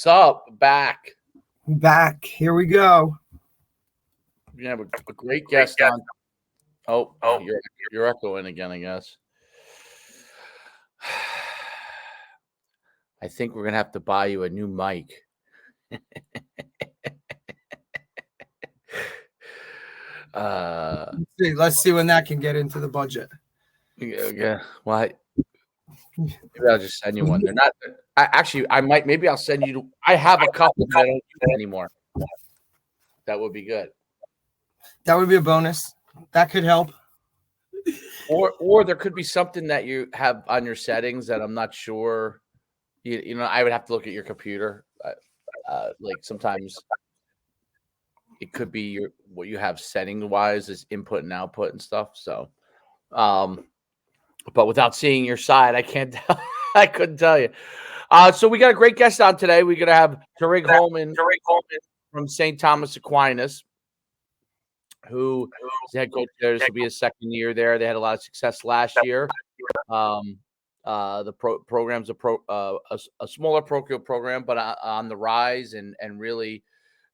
What's up? Back. Back. Here we go. We have a great guest on. Oh, you're echoing again, I guess. I think we're gonna have to buy you a new mic. Let's see when that can get into the budget. Yeah. Why? Maybe I'll just send you one. They're not. I might. Maybe I'll send you. I have a couple that I don't use anymore. That would be good. That would be a bonus. That could help. Or there could be something that you have on your settings that I'm not sure. You know, I would have to look at your computer. Like sometimes it could be what you have setting wise is input and output and stuff. So, but without seeing your side, I can't tell. I couldn't tell you. So we got a great guest on today. We're gonna have Tariq Holman from St. Thomas Aquinas, who is the head coach there. This will be his second year there. They had a lot of success last year. The program's a smaller parochial program, but on the rise and really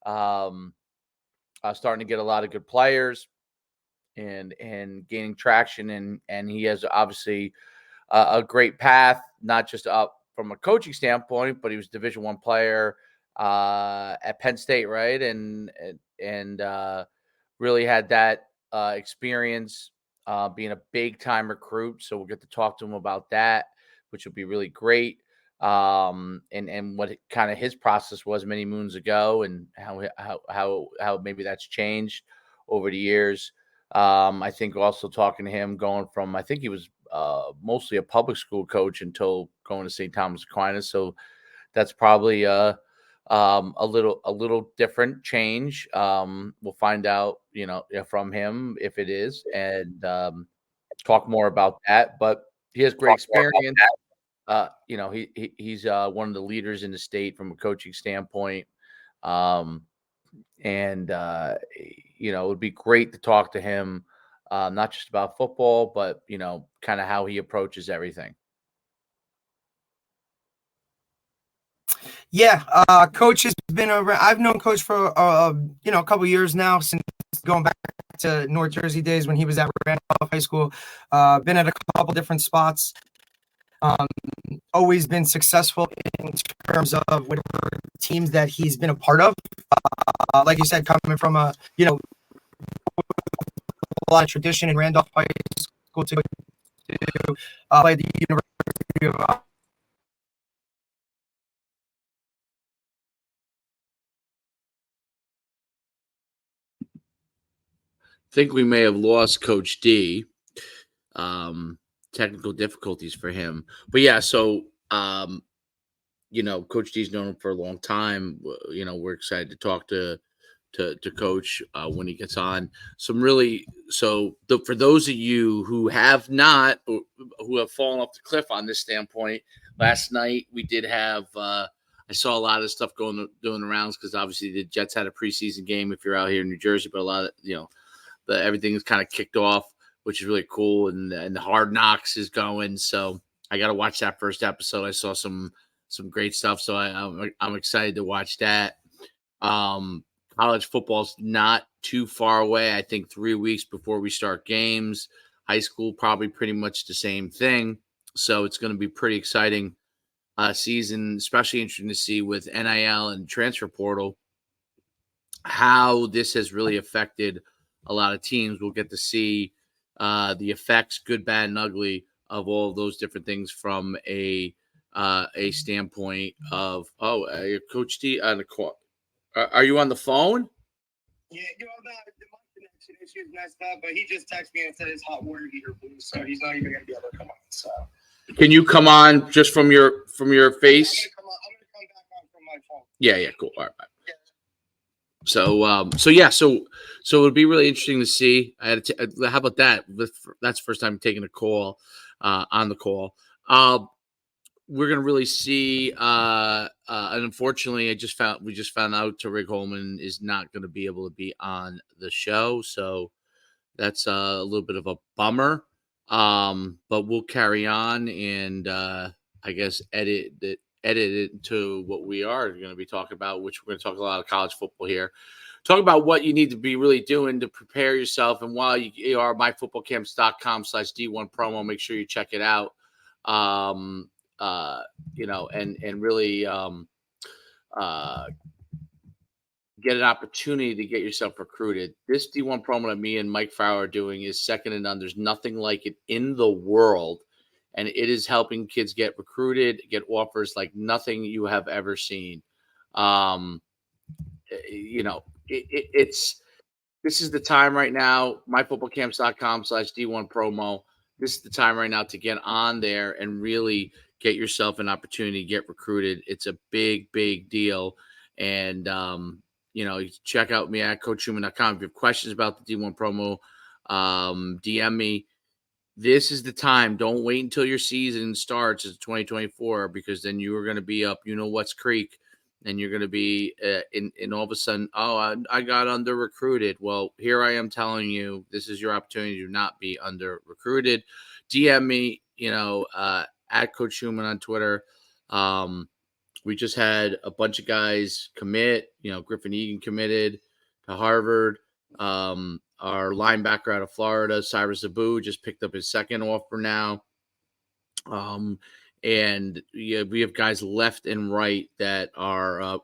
starting to get a lot of good players and gaining traction. And he has obviously a great path, not just up from a coaching standpoint, but he was Division I player at Penn State, right? And really had that experience being a big time recruit. So we'll get to talk to him about that, which will be really great. And what kind of his process was many moons ago and how maybe that's changed over the years. I think also talking to him going from, I think he was mostly a public school coach until going to St. Thomas Aquinas. So that's probably a little different change. We'll find out, from him if it is, and talk more about that. But he has great experience. He's one of the leaders in the state from a coaching standpoint. It would be great to talk to him, not just about football, but kind of how he approaches everything. Yeah, Coach has been around. I've known Coach for a couple years now, since going back to North Jersey days when he was at Randolph High School. Been at a couple different spots. Always been successful in terms of whatever teams that he's been a part of. Like you said, coming from a lot of tradition in Randolph High School to play at the University of think we may have lost Coach D. Technical difficulties for him. But yeah, so Coach D's known him for a long time. We're excited to talk to Coach when he gets on. For those of you who have not, or who have fallen off the cliff on this standpoint, last night we did have. I saw a lot of stuff doing the rounds because obviously the Jets had a preseason game if you're out here in New Jersey, but a lot of everything is kind of kicked off, which is really cool, and the Hard Knocks is going. So I got to watch that first episode. I saw some great stuff, so I'm excited to watch that. College football's not too far away. I think 3 weeks before we start games. High school probably pretty much the same thing. So it's going to be pretty exciting season, especially interesting to see with NIL and transfer portal how this has really affected a lot of teams. We'll get to see the effects, good, bad, and ugly, of all of those different things from a standpoint of Coach D on the call. Are you on the phone? Yeah, my connection issues messed up, but he just texted me and said his hot water heater blew, so he's not even gonna be able to come on. So can you come on just from your face? I'm gonna come back on from my phone. Yeah, cool. All right. Yeah. So it would be really interesting to see. How about that? That's the first time taking a call on the call. We're gonna really see. And unfortunately, we just found out Tariq Holman is not going to be able to be on the show, so that's a little bit of a bummer. But we'll carry on and I guess edit edit it into what we are going to be talking about, which we're going to talk a lot of college football here. Talk about what you need to be really doing to prepare yourself. And while you are myfootballcamps.com/D1 promo, make sure you check it out. And really get an opportunity to get yourself recruited. This D1 promo that me and Mike Farrow are doing is second to none. There's nothing like it in the world. And it is helping kids get recruited, get offers like nothing you have ever seen. This is the time right now, myfootballcamps.com/D1 promo. This is the time right now to get on there and really get yourself an opportunity to get recruited. It's a big, big deal. And, you check out me at CoachSchuman.com. If you have questions about the D1 promo, DM me. This is the time. Don't wait until your season starts as 2024, because then you are going to be up, what's creek, and you're going to be in all of a sudden, I got under recruited. Well, here I am telling you, this is your opportunity to not be under recruited. DM me, at Coach Schuman on Twitter. We just had a bunch of guys commit. Griffin Egan committed to Harvard. Our linebacker out of Florida, Cyrus Abu, just picked up his second offer now. And we have guys left and right that are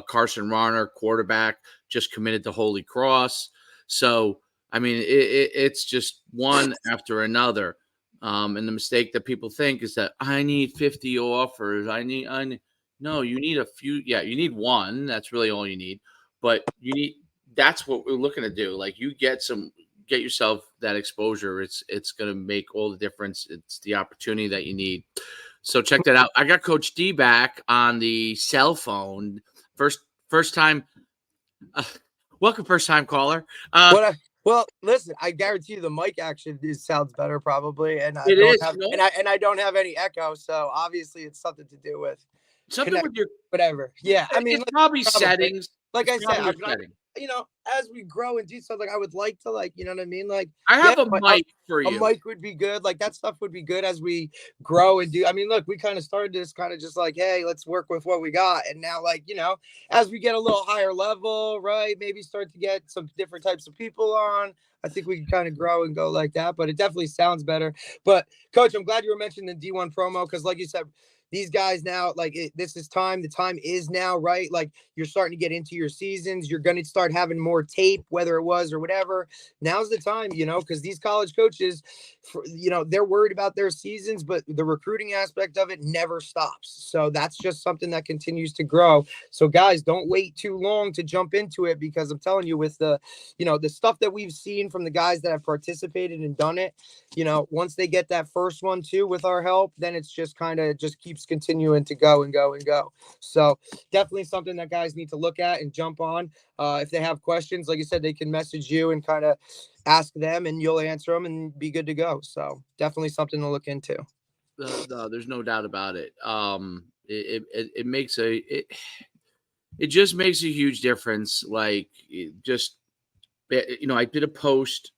Carson Rauner, quarterback, just committed to Holy Cross. So, I mean, it's just one after another. And the mistake that people think is that I need 50 offers. No, you need a few. Yeah, you need one. That's really all you need. But that's what we're looking to do. Like, you get yourself that exposure. It's going to make all the difference. It's the opportunity that you need. So check that out. I got Coach D back on the cell phone. First time. Welcome, first time caller. Well, listen, I guarantee you the mic action sounds better probably, and I don't have any echo, so obviously it's something to do with something with your whatever. Yeah, I mean, it's probably settings. Like I said, as we grow and do something, I would like to, you know what I mean? Like, I have a mic for you. A mic would be good. Like, that stuff would be good as we grow and do. I mean, look, we kind of started this kind of just like, hey, let's work with what we got. And now, as we get a little higher level, right, maybe start to get some different types of people on, I think we can kind of grow and go like that. But it definitely sounds better. But, Coach, I'm glad you were mentioning the D1 promo because, like you said, these guys now, this is time. The time is now, right? Like, you're starting to get into your seasons. You're going to start having more tape, whether it was or whatever. Now's the time, because these college coaches, they're worried about their seasons, but the recruiting aspect of it never stops. So that's just something that continues to grow. So guys, don't wait too long to jump into it, because I'm telling you, with the stuff that we've seen from the guys that have participated and done it, once they get that first one too, with our help, then it's just kind of just keeps continuing to go and go and go. So definitely something that guys need to look at and jump on. If they have questions, like you said, they can message you and kind of ask them and you'll answer them and be good to go. So definitely something to look into. There's no doubt about it. It makes it just makes a huge difference. Like, I did a post.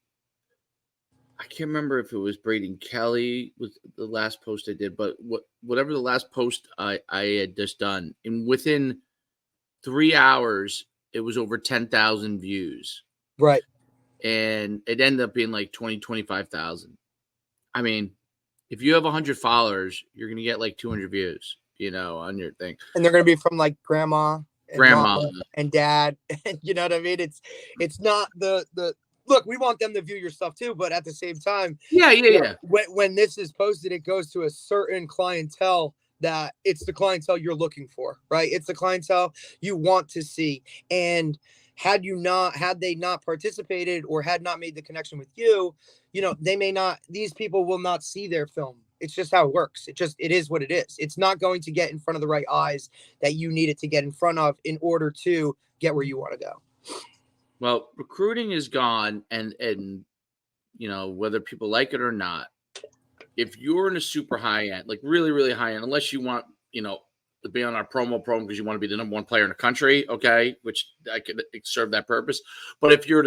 I can't remember if it was Braden Kelly was the last post I did, but whatever the last post I had just done, and within 3 hours, it was over 10,000 views. Right. And it ended up being like 25,000. I mean, if you have 100 followers, you're going to get like 200 views, on your thing. And they're going to be from like grandma and dad. You know what I mean? It's not the look, we want them to view your stuff too, but at the same time, yeah. When this is posted, it goes to a certain clientele that it's the clientele you're looking for, right? It's the clientele you want to see. And had they not participated or had not made the connection with you, these people will not see their film. It's just how it works. It is what it is. It's not going to get in front of the right eyes that you need it to get in front of in order to get where you want to go. Well, recruiting is gone, and whether people like it or not, if you're in a super high end, like really, really high end, unless you want, to be on our promo because you want to be the number one player in the country, okay, which I could serve that purpose. But if you're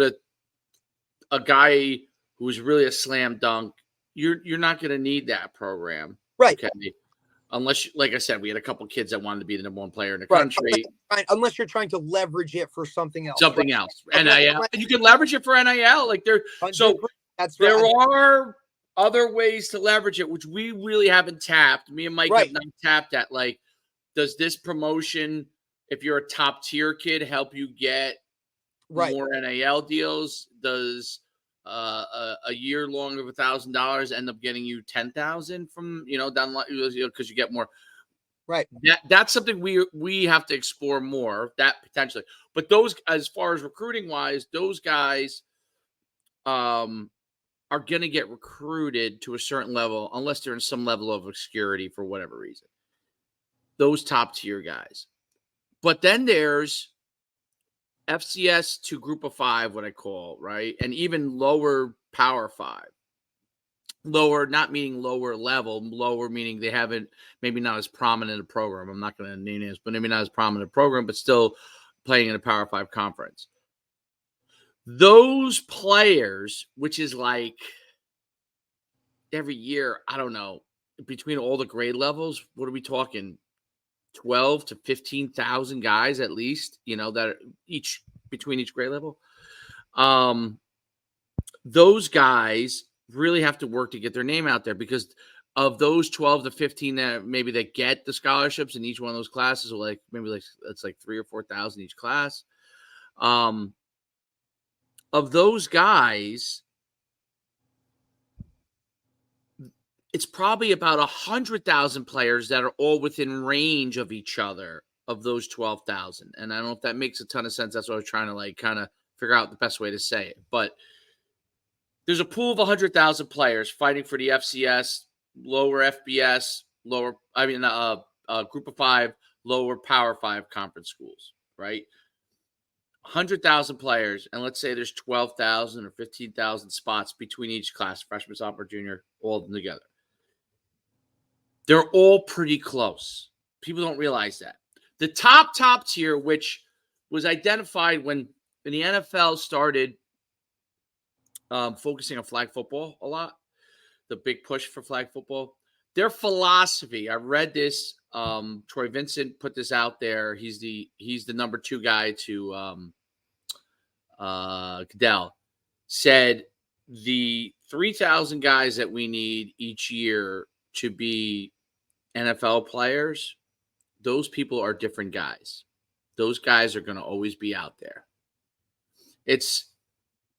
a guy who's really a slam dunk, you're not going to need that program, right? Okay. unless, like I said, we had a couple kids that wanted to be the number one player in the Right. country. Unless you're trying to leverage it for something else. Something Right? else. NIL. You can leverage it for NIL. Like so 100%. That's there right. are other ways to leverage it, which we really haven't tapped. Me and Mike have not tapped at. Like, does this promotion, if you're a top tier kid, help you get more NIL deals? Does a year long of $1,000 end up getting you 10,000 from down because you get more? Right. That's something we have to explore more, that potentially. But those, as far as recruiting wise, those guys are going to get recruited to a certain level unless they're in some level of obscurity for whatever reason. Those top tier guys. But then there's FCS to group of 5, what I call, right? And even lower power 5. Lower, not meaning lower level, lower meaning they haven't, maybe not as prominent a program. I'm not going to name names, but maybe not as prominent a program, but still playing in a Power 5 conference. Those players, which is like every year, I don't know, between all the grade levels, what are we talking? 12 to 15,000 guys at least, that are between each grade level. Those guys really have to work to get their name out there, because of those 12 to 15 that get the scholarships in each one of those classes, or it's like 3,000 or 4,000 each class. Of those guys, it's probably about 100,000 players that are all within range of each other of those 12,000. And I don't know if that makes a ton of sense. That's what I was trying to kind of figure out the best way to say it. But there's a pool of 100,000 players fighting for the FCS, lower FBS, group of 5, lower Power 5 conference schools, right? 100,000 players, and let's say there's 12,000 or 15,000 spots between each class, freshman, sophomore, junior, all of them together. They're all pretty close. People don't realize that. The top tier, which was identified when the NFL started focusing on flag football a lot, the big push for flag football, their philosophy, I read this, Troy Vincent put this out there. He's the number 2 guy to Goodell, said the 3,000 guys that we need each year to be NFL players, those people are different guys. Those guys are going to always be out there. It's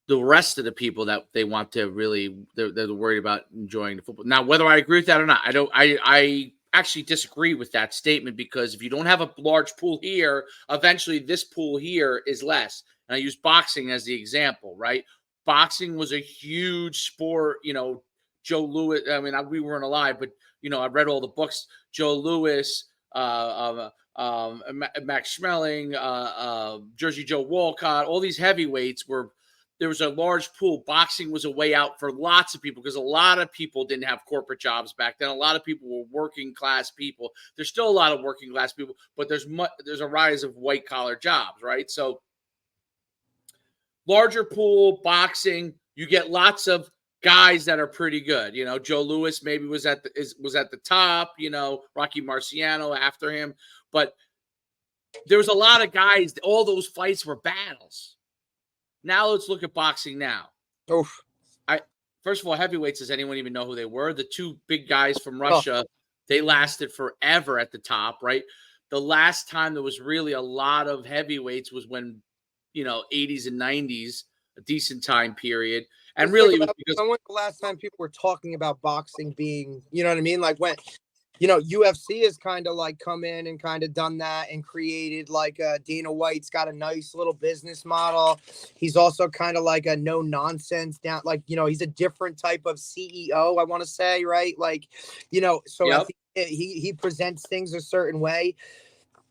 the rest of the people that they want to really, they're worried about enjoying the football. Now, whether I agree with that or not, I actually disagree with that statement, because if you don't have a large pool here, eventually this pool here is less. And I use boxing as the example, right? Boxing was a huge sport, Joe Louis. I mean, we weren't alive, but, I read all the books, Joe Louis, Max Schmeling, Jersey Joe Walcott, all these heavyweights there was a large pool. Boxing was a way out for lots of people, because a lot of people didn't have corporate jobs back then. A lot of people were working class people. There's still a lot of working class people, but there's a rise of white collar jobs, right? So larger pool, boxing, you get lots of guys that are pretty good. Joe Louis maybe was at the top, Rocky Marciano after him, but there was a lot of guys. All those fights were battles. Now let's look at boxing now. Oof. First of all, heavyweights, does anyone even know who they were? The 2 big guys from Russia, They lasted forever at the top, right? The last time there was really a lot of heavyweights was when, 80s and 90s, a decent time period. And really, when was the last time people were talking about boxing being, you know what I mean? Like when, UFC has kind of like come in and kind of done that and created like Dana White's got a nice little business model. He's also kind of like a no nonsense down, like, he's a different type of CEO, I want to say, right? Like, so yep. I think he presents things a certain way.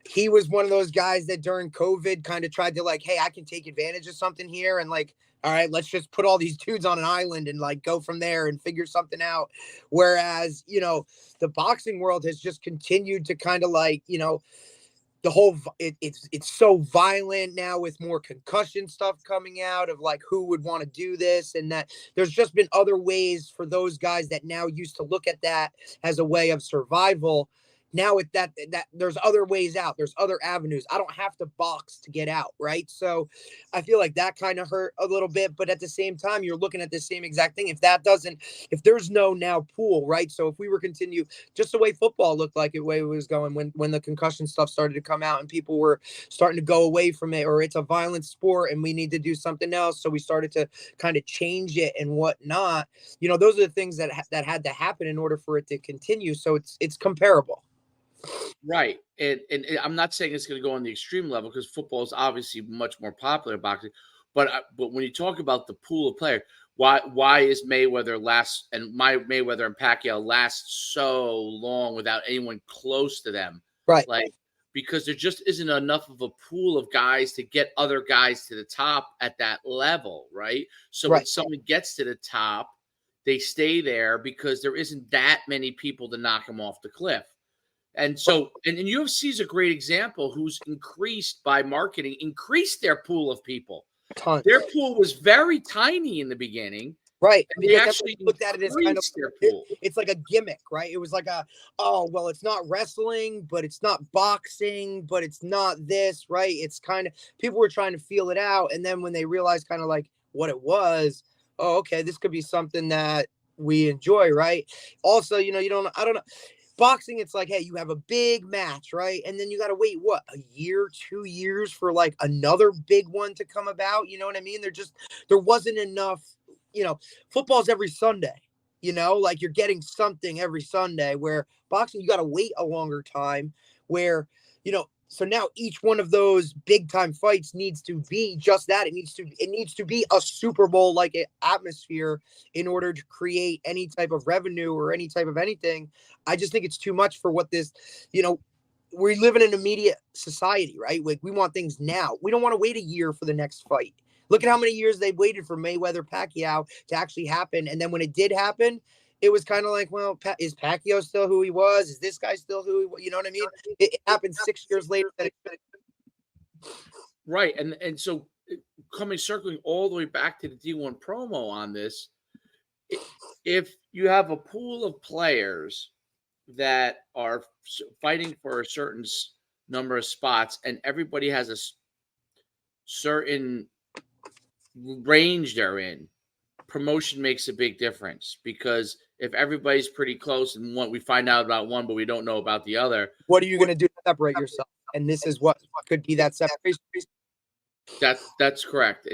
He was one of those guys that during COVID kind of tried to like, hey, I can take advantage of something here. And like, all right, let's just put all these dudes on an island and like go from there and figure something out. Whereas, the boxing world has just continued to kind of like, the whole, it's so violent now with more concussion stuff coming out of like who would want to do this, and that there's just been other ways for those guys that now used to look at that as a way of survival. now with that there's other ways out, there's other avenues. I don't have to box to get out, right? So I feel like that kind of hurt a little bit, but at the same time you're looking at the same exact thing. If there's no now pool, right? So if we were continue just the way football looked like it way it was going when the concussion stuff started to come out and people were starting to go away from it, or it's a violent sport and we need to do something else, so we started to kind of change it and whatnot. Those are the things that had to happen in order for it to continue, so it's comparable. Right. And I'm not saying it's going to go on the extreme level because football is obviously much more popular than boxing. But when you talk about the pool of players, why is Mayweather and Pacquiao last so long without anyone close to them? Right. Like, because there just isn't enough of a pool of guys to get other guys to the top at that level, right? So when someone gets to the top, they stay there because there isn't that many people to knock them off the cliff. And so, and UFC is a great example who's increased by marketing, increased their pool of people. Tons. Their pool was very tiny in the beginning. Right. And they actually looked at it as kind of their pool. It's like a gimmick, right? It was like it's not wrestling, but it's not boxing, but it's not this, right? It's kind of, people were trying to feel it out. And then when they realized kind of like what it was, oh, okay, this could be something that we enjoy, right? Also, I don't know. Boxing, it's like, hey, you have a big match, right? And then you got to wait, what, a year, 2 years for like another big one to come about. You know what I mean? There wasn't enough, football's every Sunday, like you're getting something every Sunday, where boxing, you got to wait a longer time where, so now each one of those big time fights needs to be just that. It needs to be a Super Bowl like atmosphere in order to create any type of revenue or any type of anything. I just think it's too much for what this, we live in an immediate society, right? Like we want things now. We don't want to wait a year for the next fight. Look at how many years they waited for Mayweather Pacquiao to actually happen. And then when it did happen, it was kind of like, well, is Pacquiao still who he was? Is this guy still who he was? You know what I mean? It happened 6 years later. Right. And so circling all the way back to the D1 promo on this, if you have a pool of players that are fighting for a certain number of spots and everybody has a certain range they're in, promotion makes a big difference, because if everybody's pretty close and we find out about one but we don't know about the other, what are you going to do to separate yourself? And this is what could be that separation. That's correct.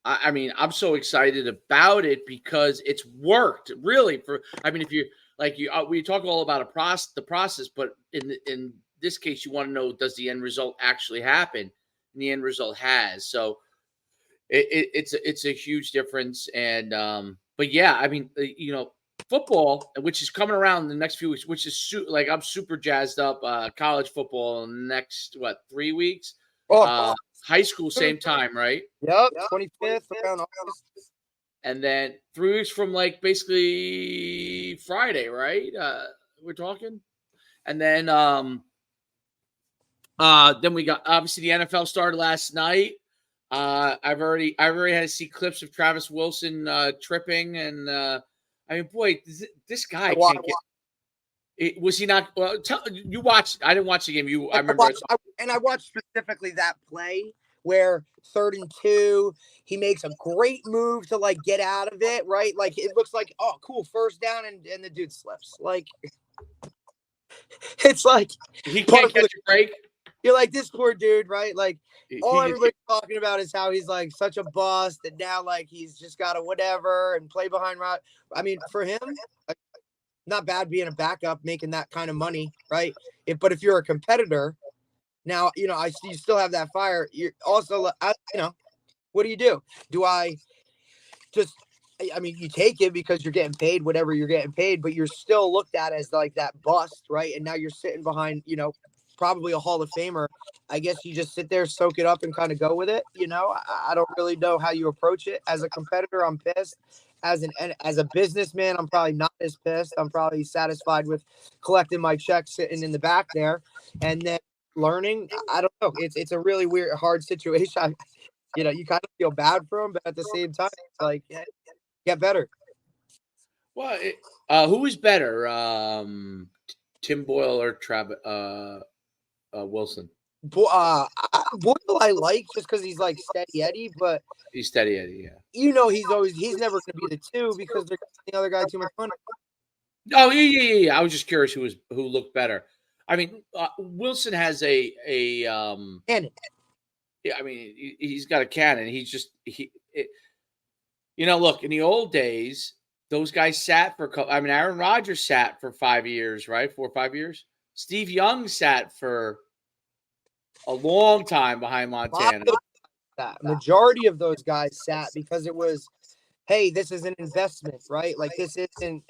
I mean, I'm so excited about it because it's worked really if you we talk all about the process, but in this case, you want to know, does the end result actually happen? And the end result has. So it's a huge difference. And but yeah, I mean, football, which is coming around in the next few weeks, which is I'm super jazzed up. College football in the next 3 weeks. High school, same time, right? Yep, 25th around August. And then 3 weeks from basically Friday, right? We're talking. And then we got, obviously, the NFL started last night. I've already had to see clips of Travis Wilson tripping, and I mean, boy, this guy can't get. Was he not? Well, you watched. I didn't watch the game. I remember. I watched specifically that play where 3rd and 2, he makes a great move to get out of it, right? Like it looks like, oh, cool, first down, and the dude slips. Like it's like he can't catch a break. You're like, this poor dude, right? Like all everybody's talking about is how he's like such a bust, and now he's just got to whatever and play behind Rod. I mean, for him, not bad being a backup, making that kind of money, right? But if you're a competitor, now, I see you still have that fire. You're also, what do you do? Do I just, I mean, you take it because you're getting paid whatever you're getting paid, but you're still looked at as that bust, right? And now you're sitting behind, probably a Hall of Famer. I guess you just sit there, soak it up, and kind of go with it. I don't really know how you approach it. As a competitor, I'm pissed. As a businessman, I'm probably not as pissed. I'm probably satisfied with collecting my check, sitting in the back there, and then learning. I don't know. It's a really weird, hard situation. You kind of feel bad for him, but at the same time, it's like, get better. Well, who is better? Tim Boyle or Wilson? Boyle I like just because he's like steady Eddie, but He's steady Eddie, yeah. he's never going to be the two because they're giving the other guy too much money. Oh yeah. I was just curious who looked better. I mean, Wilson has a Cannon. Yeah, I mean, he's got a cannon. Look, in the old days, those guys sat for. I mean, Aaron Rodgers sat for 5 years, right? 4 or 5 years. Steve Young sat for a long time behind Montana. That majority of those guys sat because it was, hey, this is an investment, right? Like this isn't.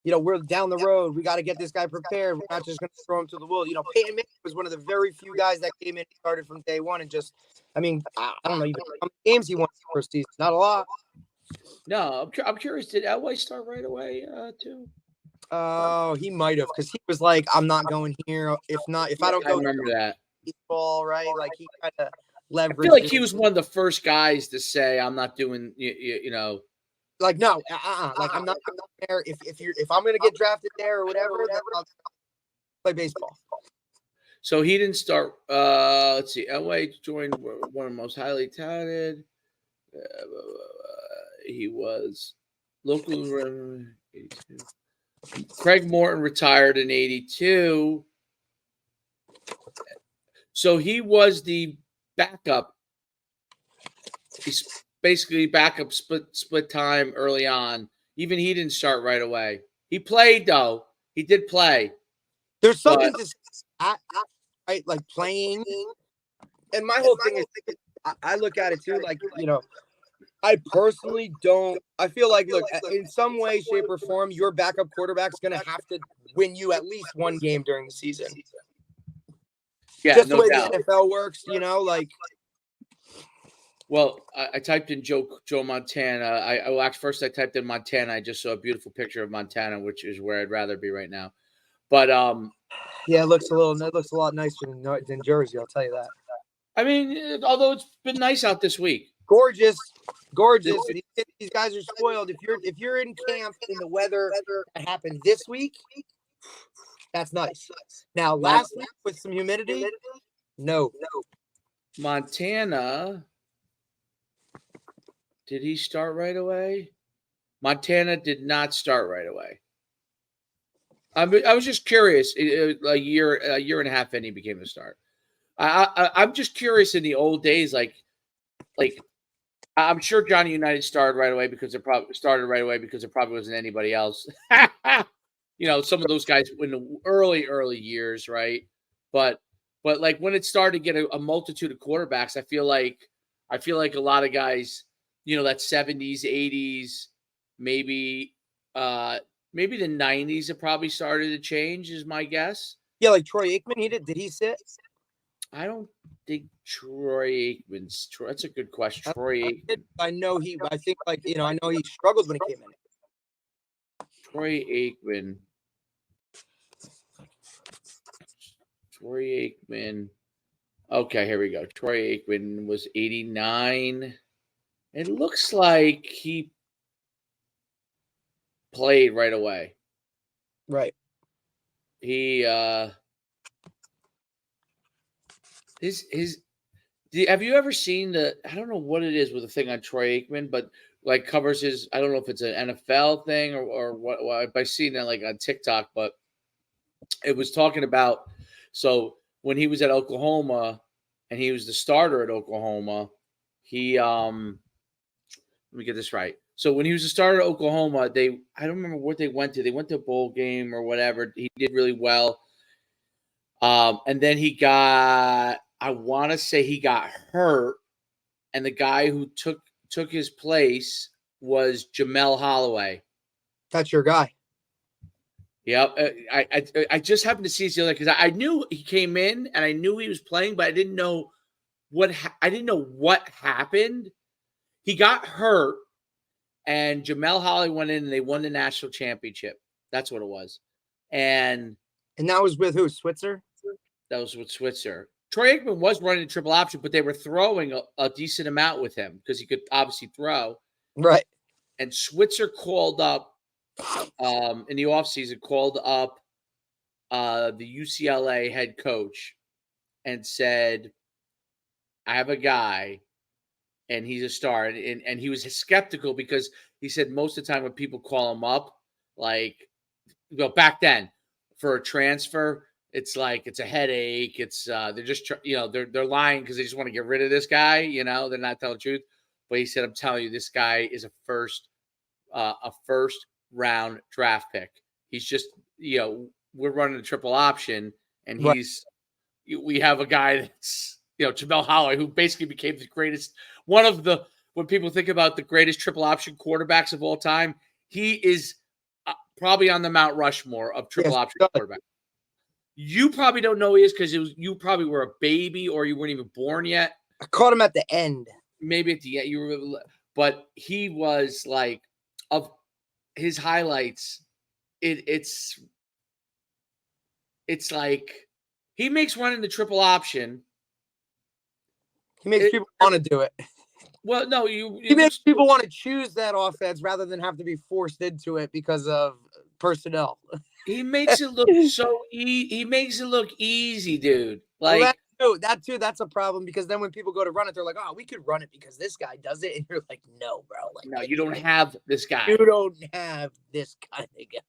We're down the road. We got to get this guy prepared. We're not just going to throw him to the wolves. Peyton Manning was one of the very few guys that came in and started from day one and just, I don't know even how many games he won the first season. Not a lot. No, I'm curious. Did Elway start right away too? Oh, he might have because he was like, I'm not going here. If I don't go, I remember that. Baseball, right? Like he kind of leveraged. I feel like he was one of the first guys to say, "I'm not doing," Like no, like I'm not there. If I'm gonna get drafted there or whatever, then I'll play baseball. So he didn't start. Let's see. Elway joined one of the most highly touted. He was local. 82. Craig Morton retired in 82. So he was the backup. He's basically backup split time early on. Even he didn't start right away. He played though. He did play. There's something to right, like playing. And my whole thing is, I look at it too, like I personally don't. I feel like, look, in some way, shape, or form, your backup quarterback's gonna have to win you at least one game during the season. Yeah, just no the way doubt. the NFL works, like. Well, I typed in Joe Montana. First I typed in Montana. I just saw a beautiful picture of Montana, which is where I'd rather be right now. But yeah, it looks a lot nicer than Jersey. I'll tell you that. I mean, although it's been nice out this week. Gorgeous. These guys are spoiled. If you're in camp in the weather that happened this week, that's nice. Now, last week with some humidity, no. Montana. Did he start right away? Montana did not start right away. I was just curious. A year and a half in, he became a start. I'm just curious. In the old days, like I'm sure Johnny United started right away because there probably wasn't anybody else. Some of those guys in the early years, right? But like when it started to get a multitude of quarterbacks, I feel like a lot of guys, that 70s, 80s, maybe the 90s have probably started to change, is my guess. Yeah, like Troy Aikman, did he sit? I don't think Troy Aikman's. That's a good question. Troy Aikman. I know I think I know he struggled when he came in. Troy Aikman. Okay, here we go. Troy Aikman was 89. It looks like he played right away. Right. He have you ever seen I don't know what it is with the thing on Troy Aikman, but like covers his, I don't know if it's an NFL thing or what I've seen that like on TikTok, but it was talking about, so when he was at Oklahoma and he was the starter at Oklahoma, he let me get this right. So when he was a starter at Oklahoma, I don't remember what they went to. They went to a bowl game or whatever. He did really well. And then I want to say he got hurt, and the guy who took his place was Jamel Holloway. That's your guy. Yep. I just happened to see the other because I knew he came in and I knew he was playing, but I didn't know what happened. He got hurt, and Jamel Holloway went in and they won the national championship. That's what it was. And that was with who? Switzer? That was with Switzer. Troy Aikman was running a triple option, but they were throwing a decent amount with him because he could obviously throw. Right. And Switzer called up in the offseason, the UCLA head coach and said, I have a guy and he's a star. And he was skeptical because he said most of the time when people call him up, like, well, back then for a transfer, it's like it's a headache. It's they're just they're lying because they just want to get rid of this guy. They're not telling the truth. But he said, I'm telling you, this guy is a first round draft pick. He's just we're running a triple option, and Right. we have a guy that's Jamel Holloway, who basically became the greatest one of the when people think about the greatest triple option quarterbacks of all time, he is probably on the Mount Rushmore of triple option quarterback. You probably don't know who he is because you probably were a baby or you weren't even born yet. I caught him at the end. Maybe at the end but he was like of his highlights. It's like he makes running the triple option. He makes people want to do it. Well, no, he makes people want to choose that offense rather than have to be forced into it because of personnel. He makes it look he makes it look easy, dude. Like that too. That's a problem because then when people go to run it, they're like, "Oh, we could run it because this guy does it," and you're like, "No, bro. Like, no, you don't have this guy. You don't have this kind of guy."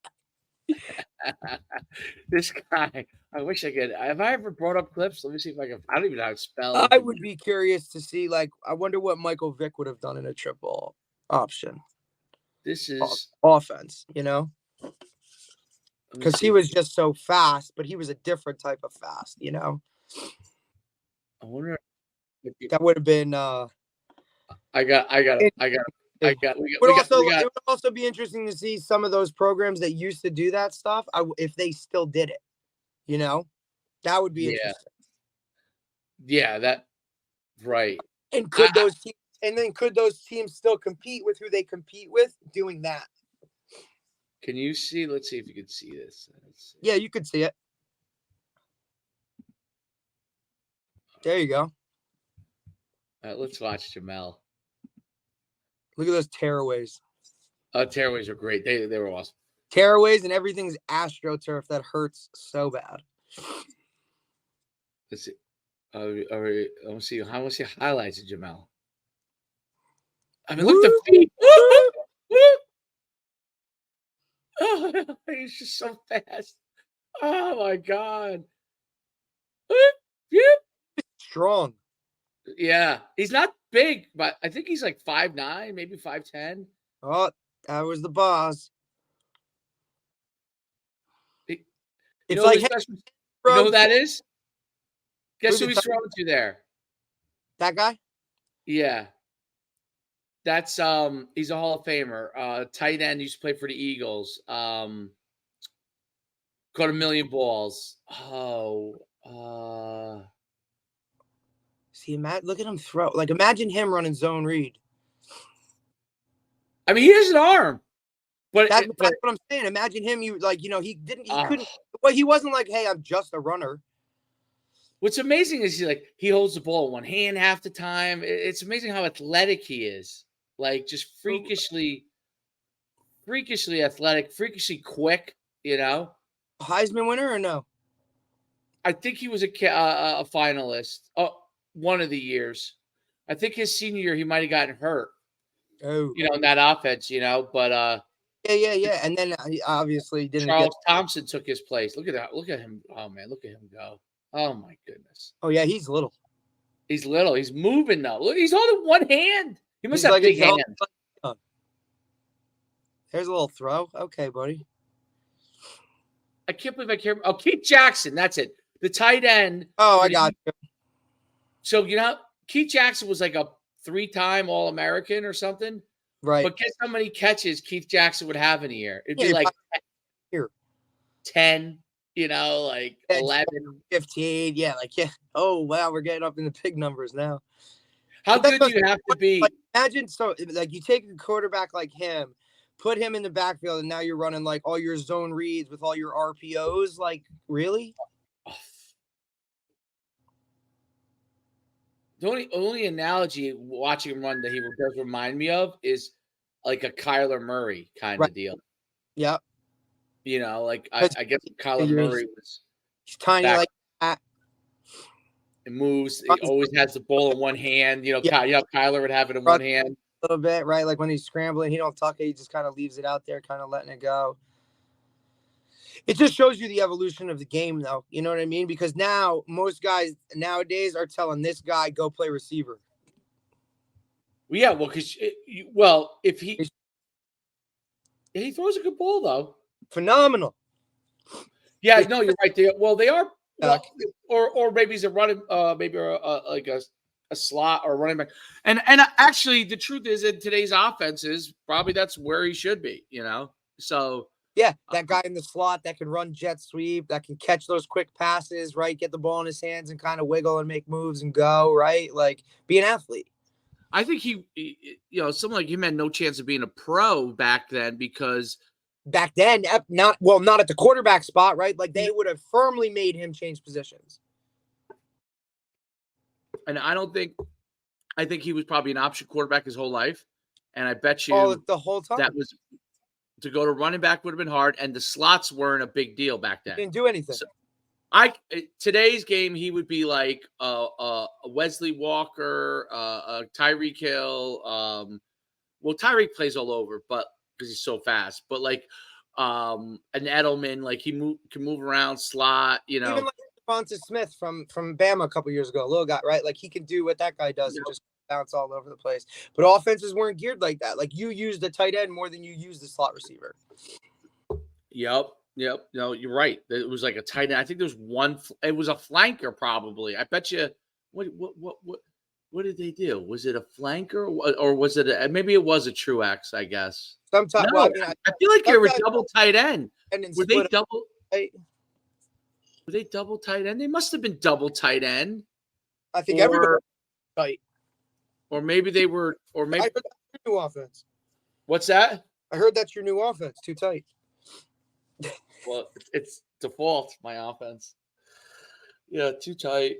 This guy. I wish I could. Have I ever brought up clips? Let me see if I can. I don't even know how to spell. I would be curious to see. Like, I wonder what Michael Vick would have done in a triple option. This is offense, because he was just so fast, but he was a different type of fast, I wonder. That would have been. It would also be interesting to see some of those programs that used to do that stuff. If they still did it, that would be interesting. Yeah, that right. And could those teams still compete with who they compete with doing that? Can you see? Let's see if you can see this. Yeah, you could see it. There you go. Let's watch Jamel. Look at those tearaways. Tearaways are great. They were awesome. Tearaways and everything's AstroTurf. That hurts so bad. Let's see. Let's see. I want to see highlights of Jamel. I mean, look at the feet. Oh, he's just so fast. Oh my God. Strong. Yeah, he's not big, but I think he's like 5'9", maybe 5'10". Oh, that was the boss. It's like, you know who that is? Guess who he's throwing to there? That guy? Yeah. That's he's a Hall of Famer. Tight end, used to play for the Eagles. Caught a million balls. See, look at him throw. Like, imagine him running zone read. I mean, he has an arm. But that's what I'm saying. Imagine him. He couldn't. Well, he wasn't like, hey, I'm just a runner. What's amazing is he holds the ball in one hand half the time. It's amazing how athletic he is. Like, just freakishly athletic, freakishly quick. Heisman winner or no? I think he was a finalist. Oh, one of the years. I think his senior year he might have gotten hurt. Oh, in that offense, but yeah. And then he obviously didn't. Charles Thompson took his place. Look at that. Look at him. Oh man, look at him go. Oh my goodness. Oh yeah, he's little. He's little. He's moving though. Look, he's holding one hand. He must have big hands. There's a little throw. Okay, buddy. I can't believe I can't. Oh, Keith Jackson. That's it. The tight end. Oh, I got you. So Keith Jackson was like a 3-time All-American or something. Right. But guess how many catches Keith Jackson would have in a year? It'd be like 10, like 11. 15. Yeah, Oh, wow, we're getting up in the big numbers now. How good do you have to be? Imagine, you take a quarterback like him, put him in the backfield, and now you're running like all your zone reads with all your RPOs. Like, really? The only analogy watching him run that he does remind me of is like a Kyler Murray kind of deal. Yep. You know, like I 'Cause guess Kyler figures Murray was he's tiny back. like that. It moves. He Runs, always has the ball in one hand. yeah, Kyler would have it in runs one hand. a little bit, right? Like when he's scrambling, he don't tuck it. He just kind of leaves it out there, kind of letting it go. It just shows you the evolution of the game, though. You know what I mean? Because now most guys nowadays are telling this guy go play receiver. Well, yeah, because if He's he throws a good ball though. phenomenal. Yeah, This no, you're right. They are back. or maybe he's a running, maybe like a slot or a running back. And actually, the truth is, in today's offenses, probably that's where he should be. You know, so Yeah, that guy in the slot that can run jet sweep, that can catch those quick passes, right? Get the ball in his hands and kind of wiggle and make moves and go, right? Like be an athlete. I think someone like him had no chance of being a pro back then because Back then, not at the quarterback spot, right? Like they would have firmly made him change positions. and I think he was probably an option quarterback his whole life. And I bet you The whole time. that was to go to running back would have been hard. And the slots weren't a big deal back then. He didn't do anything. So today's game, he would be like a Wesley Walker, Tyreek Hill. Well, Tyreek plays all over, but because he's so fast. But like an Edelman, like can move around, slot. You know, even like Devonta Smith from Bama a couple years ago, little guy, right? Like he can do what that guy does and just bounce all over the place. But offenses weren't geared like that. Like you use the tight end more than you use the slot receiver. Yep. No, you're right. It was like a tight end. I think there was one. It was a flanker, probably. I bet you. What did they do? Was it a flanker or was it maybe it was a true X? I guess. Sometimes, No, I feel like they were double tight end. Were they double? Right? Were they double tight end? They must have been double tight end. I think everybody tight. Or maybe they were. Or maybe I heard that's your new offense. What's that? I heard that's your new offense. Too tight. Well, it's default, my offense. Yeah, too tight.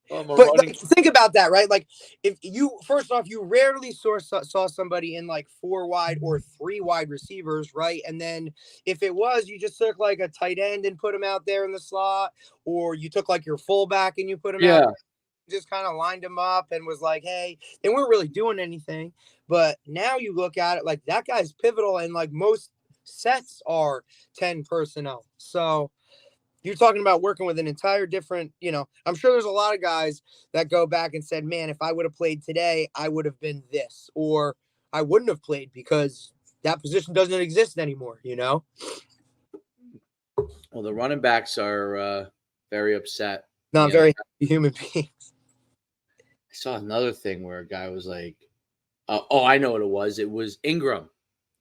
But like, think about that, right? Like, if you first off, you rarely saw somebody in like 4 wide or 3 wide receivers, right? And then if it was, you just took like a tight end and put him out there in the slot, or you took like your fullback and you put him out. Just kind of lined him up and was like, hey, they weren't really doing anything. But now you look at it like that guy's pivotal, and like most sets are 10 personnel. So you're talking about working with an entire different, I'm sure there's a lot of guys that go back and said, man, if I would have played today, I would have been this, or I wouldn't have played because that position doesn't exist anymore, Well, the running backs are very upset. Not very happy human beings. I saw another thing where a guy was like, I know what it was. It was Ingram.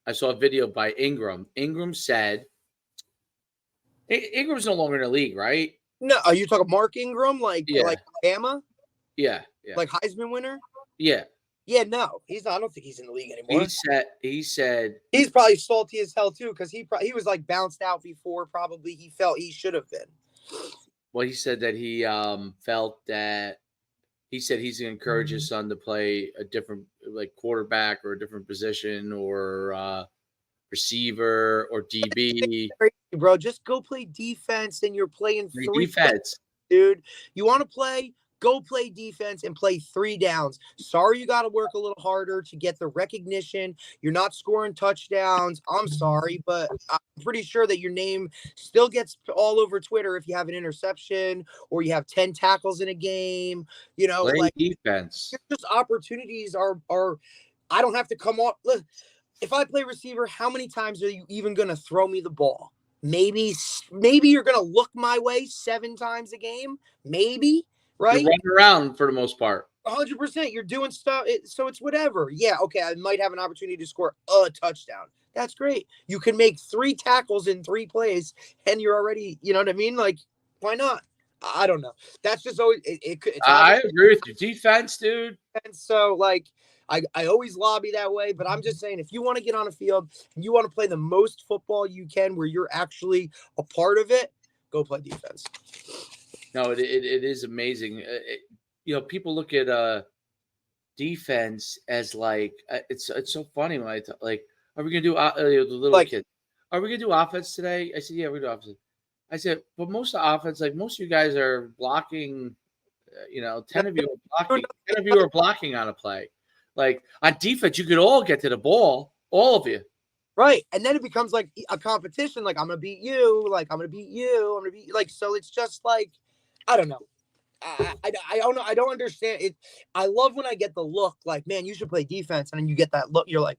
I saw a video by Ingram. Ingram said, Ingram's no longer in the league, right? No, are you talking Mark Ingram, like Bama? Yeah. Like Heisman winner? Yeah. Yeah, no, he's not. I don't think he's in the league anymore. He said he's probably salty as hell too, because he was like bounced out before. Probably he felt he should have been. Well, he said that he felt that he's going to encourage his son to play a different like quarterback or a different position or receiver or DB. Bro, just go play defense and you're playing 3 defense. Dude, you want to play? Go play defense and play 3 downs. Sorry, you got to work a little harder to get the recognition. You're not scoring touchdowns. I'm sorry, but I'm pretty sure that your name still gets all over Twitter if you have an interception or you have 10 tackles in a game. Play like defense. Just opportunities are. I don't have to come off. Look, if I play receiver, how many times are you even going to throw me the ball? Maybe you're going to look my way 7 times a game. Maybe. Right? You're running around for the most part. 100%. You're doing stuff. So it's whatever. Yeah. Okay. I might have an opportunity to score a touchdown. That's great. You can make 3 tackles in 3 plays and you're already, you know what I mean? Like, why not? I don't know. That's just always, I agree with you. Defense, dude. And so like, I always lobby that way, but I'm just saying, if you want to get on a field and you want to play the most football you can, where you're actually a part of it, go play defense. No, it is amazing. People look at defense as like it's so funny when like, are we gonna do the little kids? are we gonna do offense today? I said, yeah, we're gonna do offense. I said, but most of the offense, like most of you guys are blocking. 10 of you are blocking. 10 of you are blocking on a play. Like on defense, you could all get to the ball, all of you. Right. And then it becomes like a competition. Like, I'm going to beat you. Like, I'm going to beat you. I'm going to beat you. Like, so it's just like, I don't know. I don't know. I don't understand it. I love when I get the look like, man, you should play defense. And then you get that look. You're like,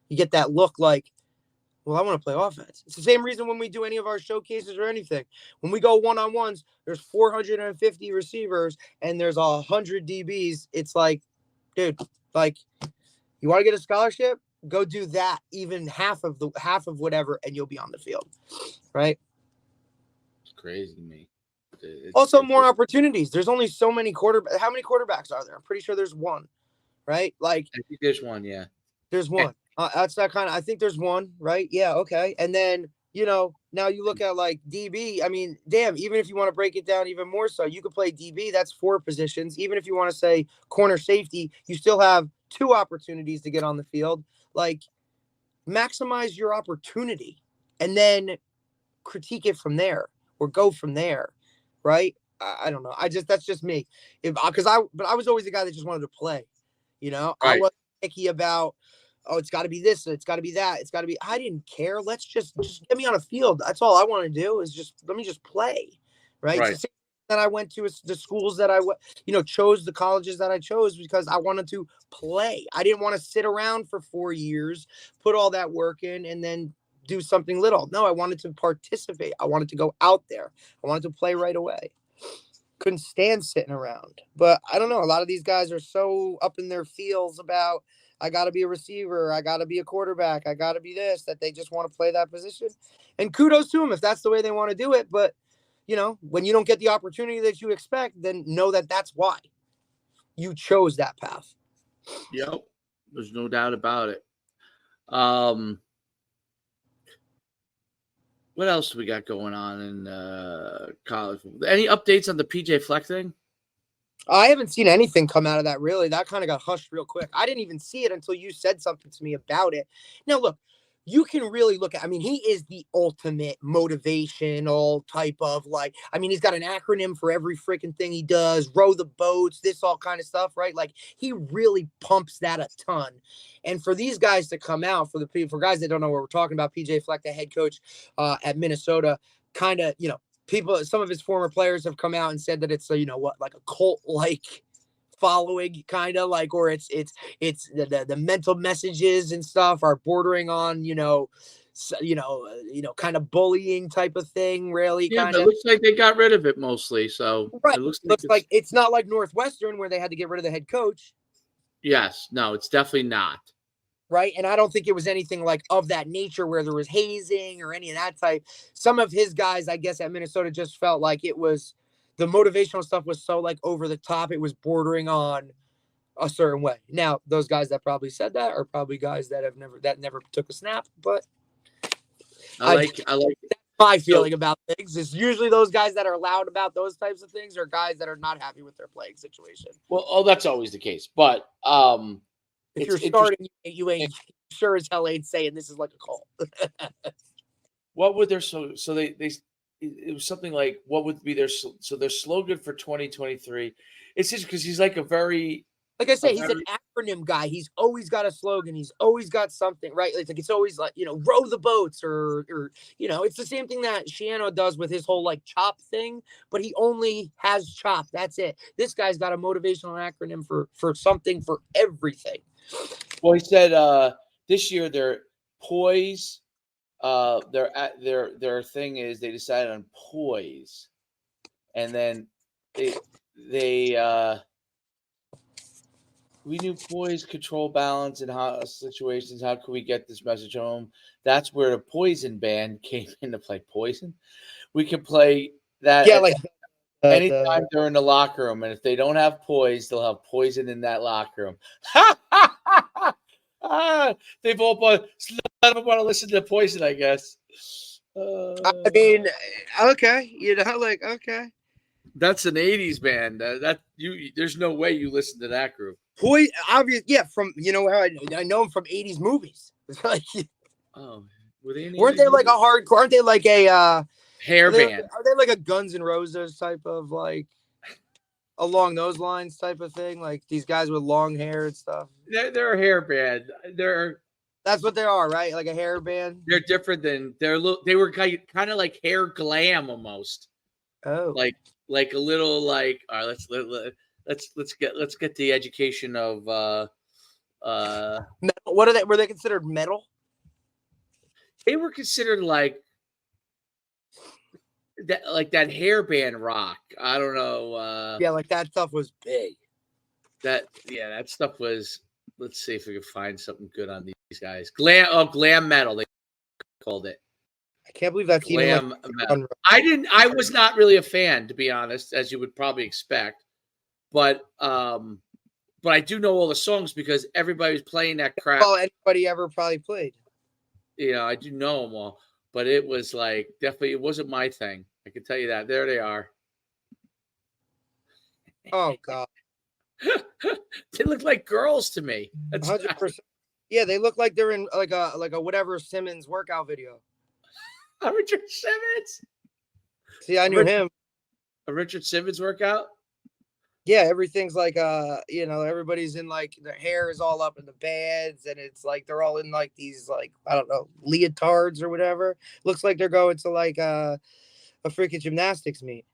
you get that look like, well, I want to play offense. It's the same reason when we do any of our showcases or anything. When we go one-on-ones, there's 450 receivers and there's 100 DBs. It's like, dude, like, you want to get a scholarship? Go do that, even half of whatever, and you'll be on the field, right? It's crazy to me. Also, more opportunities. There's only so many quarterbacks. How many quarterbacks are there? I'm pretty sure there's one, right? Like, I think there's one, yeah. There's one. That's that kind of. I think there's one, right? Yeah, okay. And then now you look at like DB. I mean, damn. Even if you want to break it down even more, so you could play DB. That's 4 positions. Even if you want to say corner safety, you still have 2 opportunities to get on the field. Like, maximize your opportunity and then critique it from there or go from there, right? I don't know. That's just me. But I was always the guy that just wanted to play. Right. I wasn't picky about, oh, it's got to be this, it's got to be that, it's got to be. I didn't care. Let's just get me on a field. That's all I want to do is let me just play, right? Right. It's the same that I went to the schools that I chose, the colleges that I chose because I wanted to play. I didn't want to sit around for 4 years, put all that work in, and then do something little. No, I wanted to participate. I wanted to go out there. I wanted to play right away. Couldn't stand sitting around. But I don't know. A lot of these guys are so up in their feels about, I got to be a receiver, I got to be a quarterback, I got to be this, that they just want to play that position. And kudos to them if that's the way they want to do it. But, when you don't get the opportunity that you expect, then know that that's why you chose that path. Yep. There's no doubt about it. What else do we got going on in college? Any updates on the PJ Fleck thing? I haven't seen anything come out of that, really. That kind of got hushed real quick. I didn't even see it until you said something to me about it. Now, look, you can really look at, he is the ultimate motivational type of he's got an acronym for every freaking thing he does, row the boats, this all kind of stuff, right? Like, he really pumps that a ton. And for these guys to come out, for guys that don't know what we're talking about, PJ Fleck, the head coach at Minnesota, kind of, some of his former players have come out and said that it's like a cult like following, kind of like, or it's the mental messages and stuff are bordering on kind of bullying type of thing, really. Yeah, but it looks like they got rid of it mostly. So right. It looks like it's not like Northwestern where they had to get rid of the head coach. Yes, no, it's definitely not. Right. And I don't think it was anything like of that nature where there was hazing or any of that type. Some of his guys, I guess, at Minnesota just felt like it was, the motivational stuff was so like over the top. It was bordering on a certain way. Now, those guys that probably said that are probably guys that never took a snap. But I like that's my feeling about things. Is usually those guys that are loud about those types of things are guys that are not happy with their playing situation. Well, that's always the case. But if you're starting, you ain't sure as hell ain't saying this is like a cult. What would their so they it was something like, what would be their slogan for 2023? It's just because he's like a very, like I say, he's an acronym guy. He's always got a slogan. He's always got something, right? It's always like, row the boats or it's the same thing that Shiano does with his whole like chop thing, but he only has chop. That's it. This guy's got a motivational acronym for something, for everything. Well, he said this year they're poise. Their thing is they decided on poise, and then we knew poise, control, balance, and how situations. How could we get this message home? That's where the Poison band came into play. Poison. We can play that. Yeah, like anytime they're in the locker room, and if they don't have poise, they'll have poison in that locker room. They've all none of them want to listen to Poison, I guess. I mean, okay, okay. That's an '80s band. There's no way you listen to that group. Obvious, yeah. From how I know him from '80s movies. It's like, oh, Were they in the Weren't they like a hardcore? Aren't they like a hair band? Are they like a Guns N' Roses type of like along those lines type of thing? Like these guys with long hair and stuff. They're a hair band. That's what they are, right? Like a hair band. They're different than they were kind of like hair glam almost. Oh, Like a little like all right, let's get the education of metal. What are they? Were they considered metal? they were considered like that hairband rock. I don't know. Yeah, like that stuff was big. That stuff was. Let's see if we can find something good on these guys. Glam metal they called it. I can't believe that's Glam even metal. I was not really a fan, to be honest, as you would probably expect. But I do know all the songs because everybody was playing that crap. Well, anybody ever probably played. I do know them all, but it was like definitely it wasn't my thing. I can tell you that. There they are. Oh God, they look like girls to me. 100%. Yeah, they look like they're in like a whatever Simmons workout video. Richard Simmons. See, I knew him. A Richard Simmons workout. Yeah, everything's like everybody's in like their hair is all up in the beds, and it's like they're all in like these like I don't know leotards or whatever. Looks like they're going to like a freaking gymnastics meet.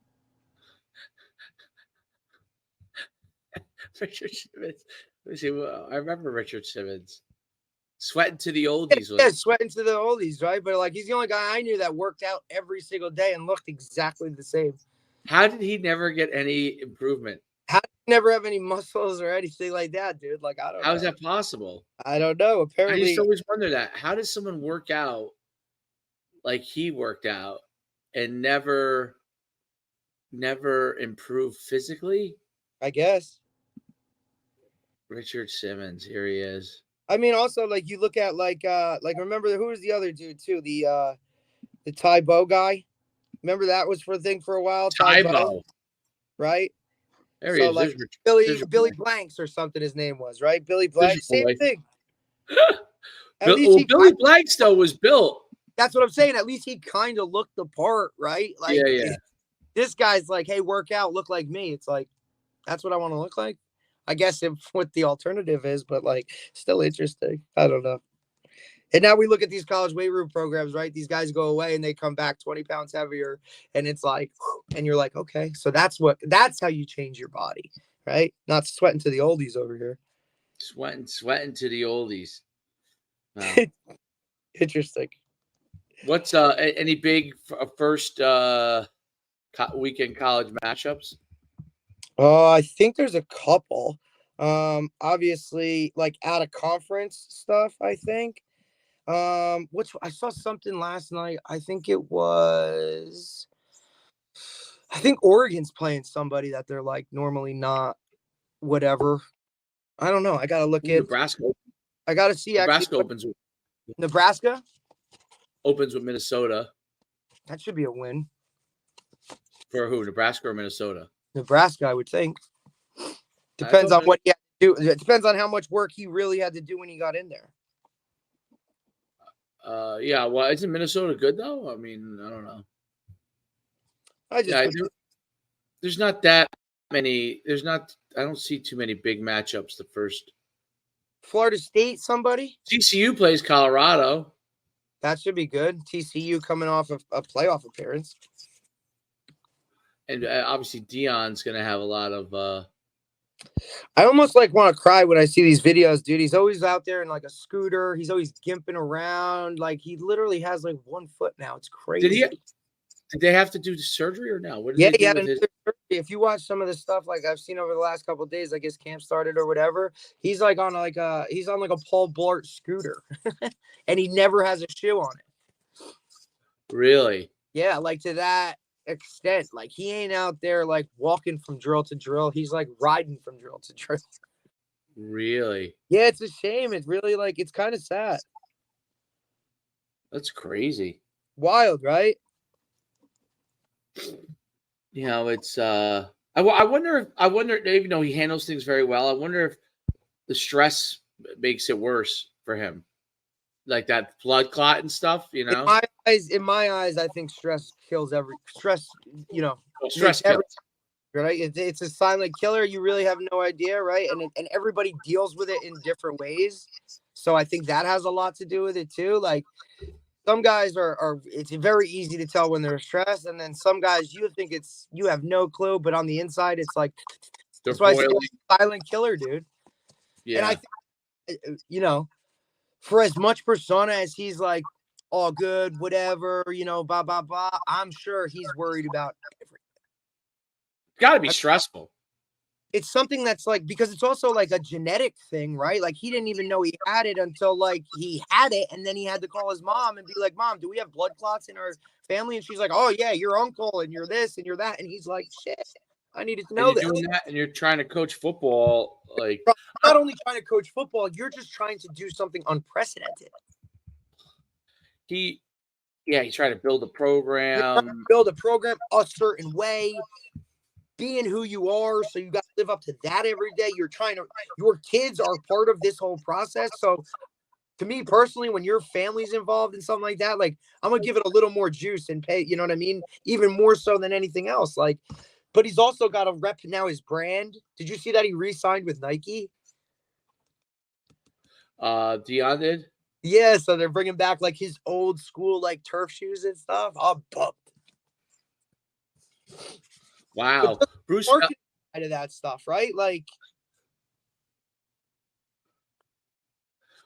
Richard Simmons. Let me see. Well, I remember Richard Simmons. Sweating to the oldies. Yeah, sweating to the oldies, right? But like he's the only guy I knew that worked out every single day and looked exactly the same. How did he never get any improvement? How did he never have any muscles or anything like that, dude? Like I don't know. How is that possible? I don't know. Apparently, I just always wonder that. How does someone work out like he worked out and never improve physically? I guess. Richard Simmons, here he is. I mean, also like you look at like remember who was the other dude too? The Tybo guy. Remember that was for a thing for a while. Tybo, right? There he is. Like Billy Blanks or something. His name was right. Billy Blanks, same thing. Billy Blanks though was built. That's what I'm saying. At least he kind of looked the part, right? Like, yeah. This guy's like, hey, work out, look like me. It's like, that's what I want to look like. I guess what the alternative is, but like, still interesting. I don't know. And now we look at these college weight room programs, right? These guys go away and they come back 20 pounds heavier, and it's like, and you're like, okay, so that's how you change your body, right? Not sweating to the oldies over here. Sweating to the oldies. Wow. Interesting. What's any big first weekend college matchups? I think there's a couple. Obviously, like out of conference stuff. I think. Which I saw something last night. I think Oregon's playing somebody that they're like normally not. Whatever. I don't know. I gotta look at Nebraska. I gotta see. Nebraska opens. Nebraska opens with Minnesota. That should be a win. For who? Nebraska or Minnesota? Nebraska, I would think. Depends on what he had to do. It depends on how much work he really had to do when he got in there. Yeah. Well, isn't Minnesota good though? I mean, I don't know. There's not that many. I don't see too many big matchups. The first. Florida State, somebody. TCU plays Colorado. That should be good. TCU coming off of a playoff appearance. And obviously Dion's going to have a lot of I almost like want to cry when I see these videos, dude. He's always out there in like a scooter. He's always gimping around. Like he literally has like 1 foot now. It's crazy. Did they have to do the surgery or no? He had surgery. If you watch some of the stuff like I've seen over the last couple of days, I guess camp started or whatever. He's like on like a Paul Blart scooter, and he never has a shoe on it. Really? Yeah, like to that extent. Like he ain't out there like walking from drill to drill. He's like riding from drill to drill. Really? Yeah, it's a shame. It's really like it's kind of sad. That's crazy. Wild, right? You know, it's I wonder, even though he handles things very well, I wonder if the stress makes it worse for him. like that blood clot and stuff, In my eyes, I think stress kills stress. Stress Makes every kills. right. It's a silent killer. You really have no idea, right? And everybody deals with it in different ways. So I think that has a lot to do with it too. Like some guys are it's very easy to tell when they're stressed, and then some guys you have no clue, but on the inside it's like They're that's why I say boiling. silent killer, dude. And I Yeah. think for as much persona as he's like all good, whatever, blah blah blah, I'm sure he's worried about everything. Got to be stressful. It's something that's like because it's also like a genetic thing, right? Like he didn't even know he had it until like he had it, and then he had to call his mom and be like, "Mom, do we have blood clots in our family?" And she's like, "Oh yeah, your uncle, and you're this and you're that," and he's like, "Shit, I needed to And know you're this." doing that, and you're trying to coach football, like Not only trying to coach football, you're just trying to do something unprecedented. he, yeah, he tried to build a You're trying to program. build a program a certain way, being who you are, so you got to live up to that every day. Your kids are part of this whole process. So to me personally, when your family's involved in something like that, like I'm gonna give it a little more juice and pay, you know what I mean? Even more so than anything else. Like, but he's also got to rep now his brand. Did you see that he re-signed with Nike? Dion did. Yeah, so they're bringing back like his old school like turf shoes and stuff. I'm pumped. But Wow, just Bruce. marketing side of that stuff, right? Like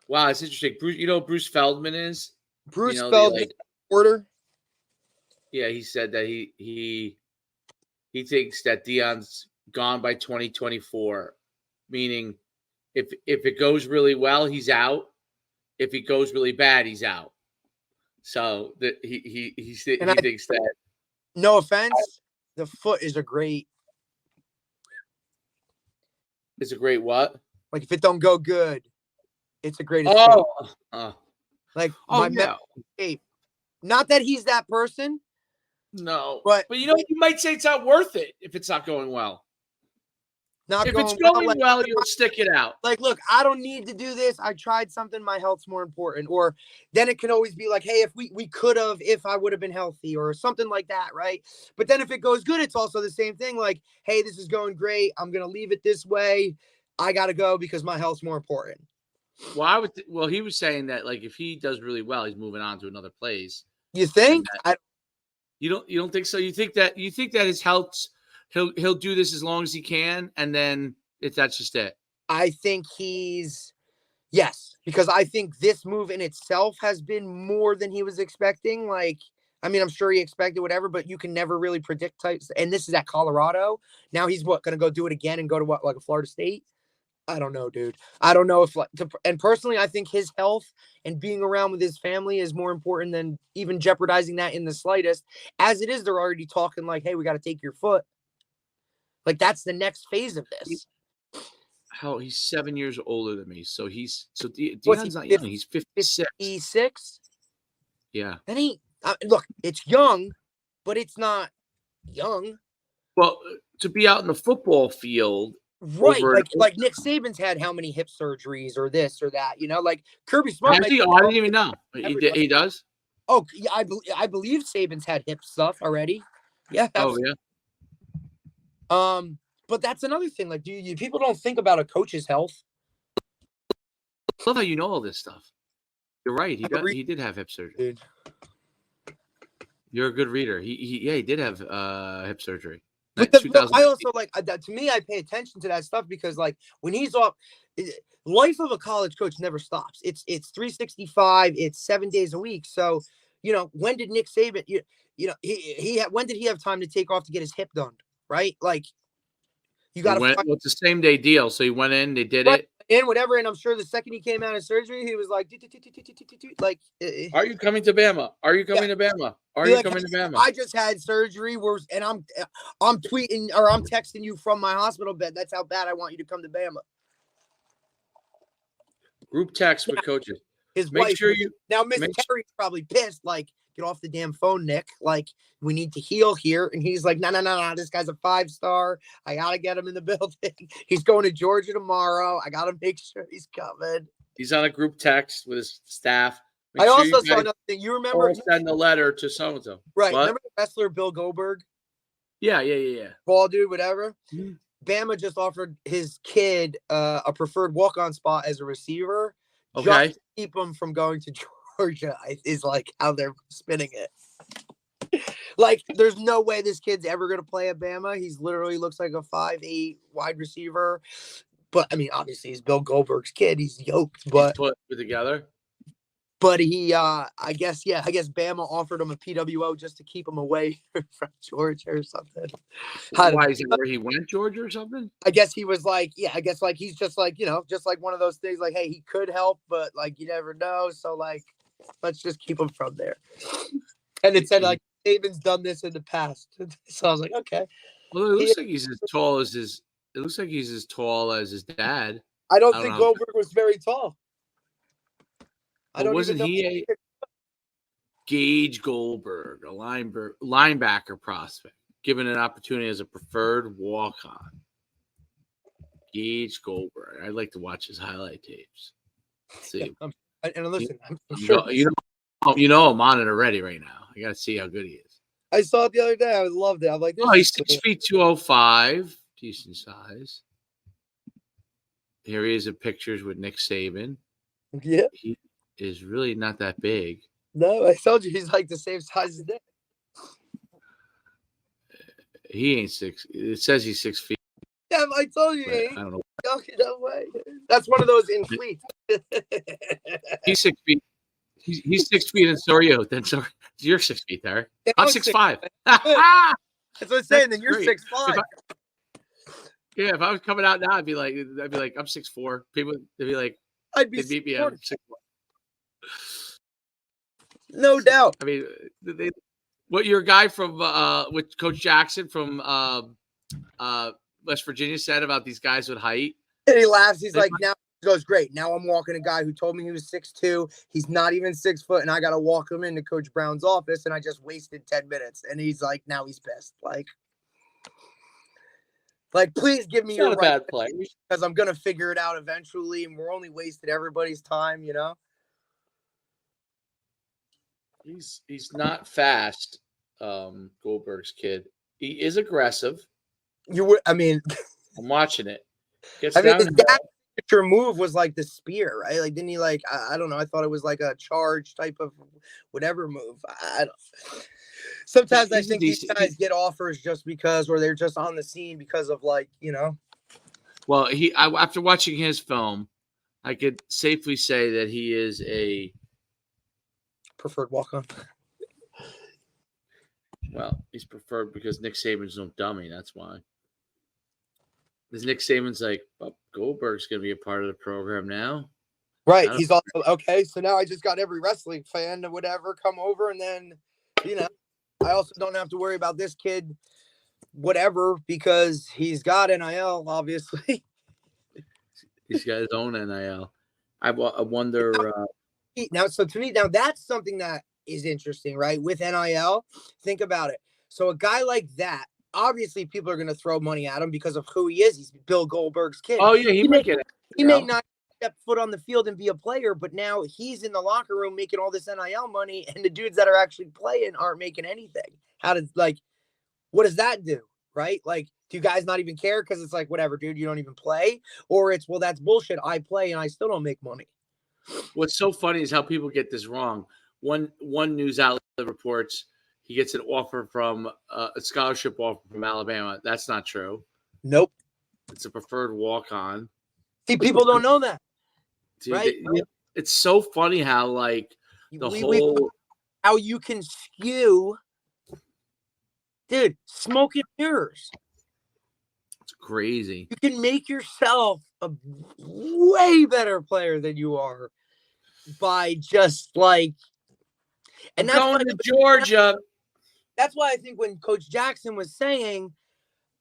Wow, it's interesting. Bruce, you know who Bruce Feldman is? Bruce The Feldman, Porter. yeah, he said that he thinks that Dion's gone by 2024, meaning if it goes really well, he's out. If it goes really bad, he's out. So that he And thinks that no offense, the foot is a great. it's a great what? Like if it don't go good, it's a great escape. Oh, Like oh my yeah, escape. Not that he's that person, no, but but you might say it's not worth it if it's not going well. not If it's going well. going well, you'll stick it out. Like, look, I don't need to do this. I tried something. My health's more important. Or then it can always be like, hey, if we could have, if I would have been healthy or something like that, right? But then if it goes good, it's also the same thing. Like, hey, this is going great. I'm gonna leave it this way. I gotta go because my health's more important. Well, he was saying that like if he does really well, he's moving on to another place. You And think? you don't think so? You think that his health's he'll do this as long as he can, and then that's just it. I think yes, because I think this move in itself has been more than he was expecting. Like, I mean, I'm sure he expected whatever, but you can never really predict types. And this is at Colorado. Now he's going to go do it again and go to what, like a Florida State? I don't know, dude. I don't know if, and personally, I think his health and being around with his family is more important than even jeopardizing that in the slightest. As it is, they're already talking like, hey, we got to take your foot. Like, that's the next phase of this. He's 7 years older than me, so What's Dion's he, not young. He's 56. 56? Yeah. That ain't, look, it's young, but it's not young. Well, to be out in the football field, Right, like Nick Saban's had how many hip surgeries or this or that, like Kirby Smart. I didn't even know. He does. Oh, yeah, I believe Saban's had hip stuff already. Yeah. Oh yeah. But that's another thing. Like, people don't think about a coach's health. I love how you know all this stuff. You're right. He did have hip surgery. Dude. You're a good reader. He did have hip surgery. But I also like that. To me, I pay attention to that stuff because like when he's off, life of a college coach never stops. It's 365. It's 7 days a week. So when did Nick Saban? When did he have time to take off to get his hip done? Right, like you got to. It's the same day deal. So he went in. They did it. And whatever, and I'm sure the second he came out of surgery, he was like, like, "Are you coming to Bama? Are you coming to Bama? Are you coming to Bama?" I just had surgery, and I'm tweeting or I'm texting you from my hospital bed. That's how bad I want you to come to Bama. Group text with coaches. His wife. Now, Miss Terry's probably pissed. Like, get off the damn phone, Nick. Like, we need to heal here. And he's like, no. This guy's a 5-star. I got to get him in the building. He's going to Georgia tomorrow. I got to make sure he's coming. He's on a group text with his staff. Make I sure you also saw guys another thing. You remember, all send a letter to so and so. right? What? Remember the wrestler Bill Goldberg, Yeah. ball dude, whatever. Mhm. Bama just offered his kid a preferred walk-on spot as a receiver, just Okay. to keep him from going to Georgia. Is like how they're spinning it. Like, there's no way this kid's ever gonna play at Bama. He's literally looks like a 5'8" wide receiver. But I mean, obviously, he's Bill Goldberg's kid. He's yoked, He's but put it together. he, I guess Bama offered him a PWO just to keep him away from Georgia or something. Why is it where he went, Georgia or something? I guess he was like, yeah, I guess like he's just like, just like one of those things like, hey, he could help, but like you never know. So like, let's just keep him from there. And it said like Saban's done this in the past. So I was like, okay. Well, it looks like he's as tall as his. It looks like he's as tall as his dad. I don't think Goldberg was very tall. I don't wasn't even know. he a Gage Goldberg, a linebacker prospect, given an opportunity as a preferred walk-on? Gage Goldberg. I'd like to watch his highlight tapes. Let's see. And listen, I'm sure you I'm on it already right now. I got to see how good he is. I saw it the other day. I loved it. I'm like, he's 6'2", decent size. Here he is in pictures with Nick Saban. Yeah. He is really not that big. No, I told you he's like the same size as Nick. He ain't 6. It says he's 6 feet. Yeah, I told you. I don't know. No way. That's one of those in fleets. He's 6 feet. He's 6 feet, and so are you. Then so you're 6 feet there. Yeah, I'm 6'5". That's what I'm saying. Then you're great. 6'5". Yeah, if I was coming out now, I'd be like, I'm 6'4". People, they'd be like, I'd be beat me up. 6'4". No doubt. I mean, what your guy from with Coach Jackson from West Virginia said about these guys with height. And he laughs. He's like, now he goes, great. Now I'm walking a guy who told me he was 6'2". He's not even 6 foot, and I got to walk him into Coach Brown's office, and I just wasted 10 minutes. And he's like, now he's pissed. Like, please give me your right play because I'm gonna figure it out eventually, and we're only wasting everybody's time, He's not fast, Goldberg's kid. He is aggressive. I'm watching it. His dad's signature move was like the spear, right? Like, didn't he like? I don't know. I thought it was like a charge type of whatever move. I don't. Sometimes I think these guys get offers just because, or they're just on the scene because of Well, after watching his film, I could safely say that he is a preferred walk-on. Well, he's preferred because Nick Saban's no dummy. That's why. Because Nick Saban's like, oh, Goldberg's going to be a part of the program now. Right. He's also, okay, so now I just got every wrestling fan or whatever come over, and then, I also don't have to worry about this kid, whatever, because he's got NIL, obviously. He's got his own NIL. I wonder. So to me, that's something that is interesting, right? With NIL, think about it. So a guy like that, obviously people are going to throw money at him because of who he is. He's Bill Goldberg's kid. Oh, yeah, he may not step foot on the field and be a player, but now he's in the locker room making all this NIL money, and the dudes that are actually playing aren't making anything. What does that do, right? Like, do you guys not even care because it's like, whatever, dude, you don't even play? Or it's, well, that's bullshit. I play and I still don't make money. What's so funny is how people get this wrong. One news outlet reports he gets an offer from a scholarship offer from Alabama. That's not true. Nope. It's a preferred walk-on. See, people don't know that. Dude, right? It's so funny how how you can skew, dude, smoke and mirrors. It's crazy. You can make yourself a way better player than you are by just and that's going to Georgia. That's why I think when Coach Jackson was saying,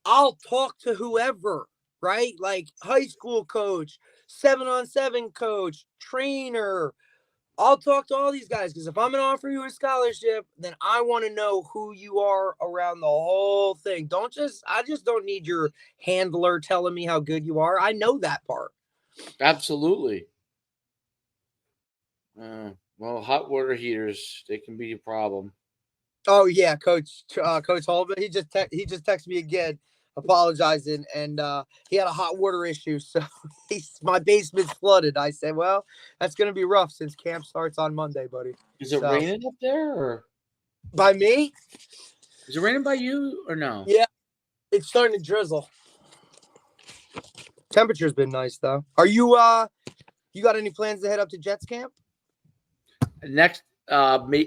I'll talk to whoever, right? Like high school coach, 7-on-7 coach, trainer. I'll talk to all these guys because if I'm going to offer you a scholarship, then I want to know who you are around the whole thing. I just don't need your handler telling me how good you are. I know that part. Absolutely. Well, hot water heaters, they can be a problem. Oh yeah, Coach Holman. He just texted me again, apologizing, and he had a hot water issue, so my basement's flooded. I said, well, that's gonna be rough since camp starts on Monday, buddy. Is it So raining up there, or by me, is it raining by you, or no? yeah, it's starting to drizzle. Temperature's been nice though. Are you got any plans to head up to Jets camp? Next,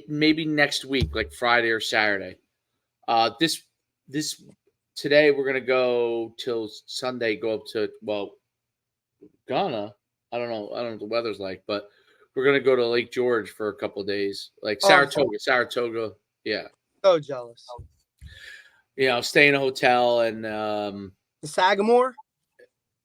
maybe next week, like Friday or Saturday. This today we're gonna go till Sunday. Go up to Ghana. I don't know. I don't know what the weather's like, but we're gonna go to Lake George for a couple of days, like Oh, I'm Saratoga. Yeah, so jealous. stay in a hotel and The Sagamore?